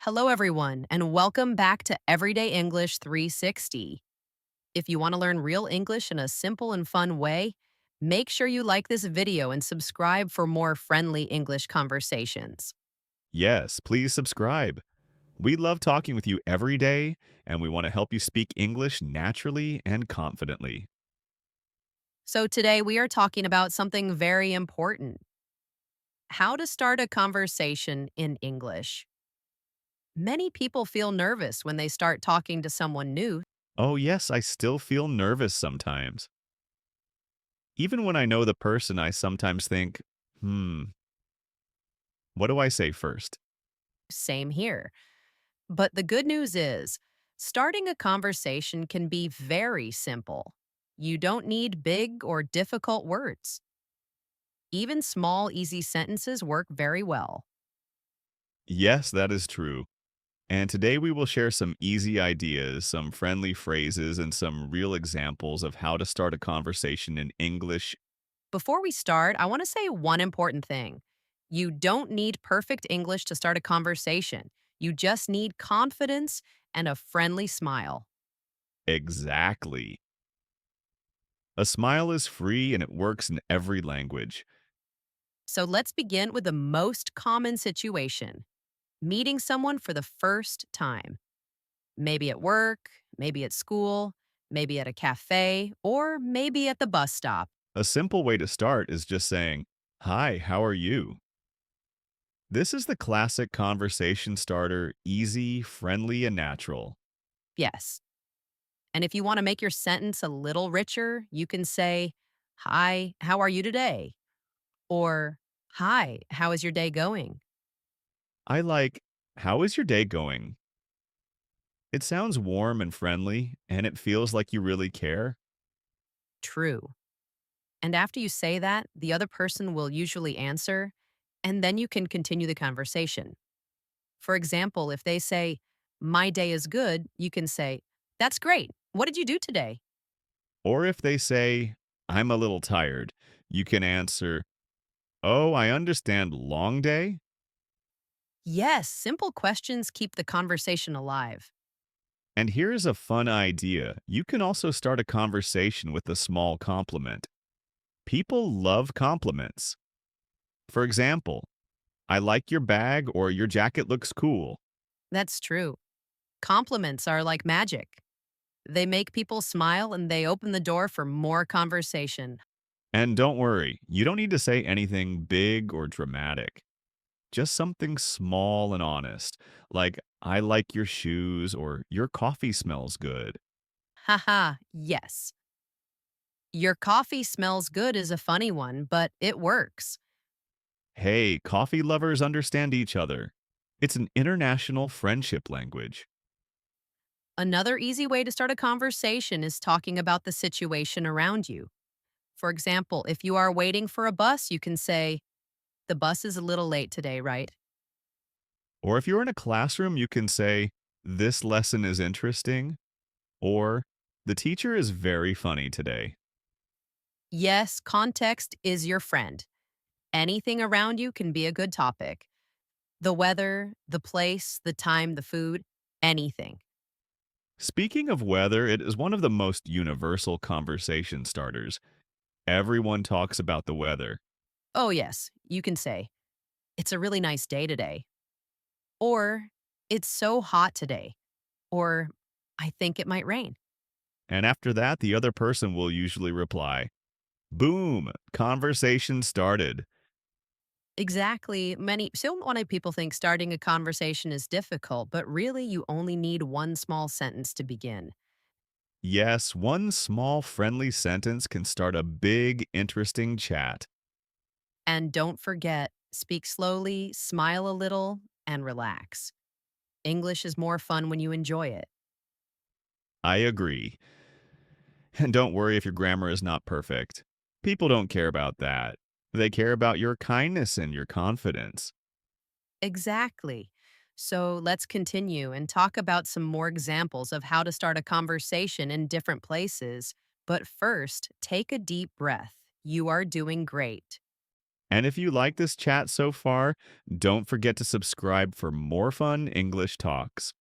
Hello, everyone, and welcome back to Everyday English 360. If you want to learn real English in a simple and fun way, make sure you like this video and subscribe for more friendly English conversations. Yes, please subscribe. We love talking with you every day, and we want to help you speak English naturally and confidently. So, today we are talking about something very important: how to start a conversation in English. Many people feel nervous when they start talking to someone new. Oh, yes, I still feel nervous sometimes. Even when I know the person, I sometimes think, what do I say first? Same here. But the good news is, starting a conversation can be very simple. You don't need big or difficult words. Even small, easy sentences work very well. Yes, that is true. And today we will share some easy ideas, some friendly phrases, and some real examples of how to start a conversation in English. Before we start, I want to say one important thing. You don't need perfect English to start a conversation. You just need confidence and a friendly smile. Exactly. A smile is free and it works in every language. So let's begin with the most common situation: meeting someone for the first time. Maybe at work, maybe at school, maybe at a cafe, or maybe at the bus stop. A simple way to start is just saying, "Hi, how are you?" This is the classic conversation starter, easy, friendly, and natural. Yes. And if you want to make your sentence a little richer, you can say, "Hi, how are you today?" Or, "Hi, how is your day going?" I like, "How is your day going?" It sounds warm and friendly, and it feels like you really care. True. And after you say that, the other person will usually answer, and then you can continue the conversation. For example, if they say, "My day is good," you can say, "That's great. What did you do today?" Or if they say, "I'm a little tired," you can answer, "Oh, I understand, long day?" Yes, simple questions keep the conversation alive. And here's a fun idea. You can also start a conversation with a small compliment. People love compliments. For example, "I like your bag," or "Your jacket looks cool." That's true. Compliments are like magic. They make people smile and they open the door for more conversation. And don't worry, you don't need to say anything big or dramatic. Just something small and honest, like "I like your shoes," or "Your coffee smells good." Haha, yes. Your coffee smells good is a funny one, but it works. Hey, coffee lovers understand each other. It's an international friendship language. Another easy way to start a conversation is talking about the situation around you. For example, if you are waiting for a bus, you can say, "The bus is a little late today, right?" Or if you're in a classroom, you can say, "This lesson is interesting," or "The teacher is very funny today." Yes, context is your friend. Anything around you can be a good topic. The weather, the place, the time, the food, anything. Speaking of weather, it is one of the most universal conversation starters. Everyone talks about the weather. Oh, yes, you can say, "It's a really nice day today." Or, "It's so hot today." Or, "I think it might rain." And after that, the other person will usually reply, "Boom, conversation started." Exactly. Many people think starting a conversation is difficult, but really you only need one small sentence to begin. Yes, one small friendly sentence can start a big, interesting chat. And don't forget, speak slowly, smile a little, and relax. English is more fun when you enjoy it. I agree. And don't worry if your grammar is not perfect. People don't care about that. They care about your kindness and your confidence. Exactly. So let's continue and talk about some more examples of how to start a conversation in different places. But first, take a deep breath. You are doing great. And if you like this chat so far, don't forget to subscribe for more fun English talks.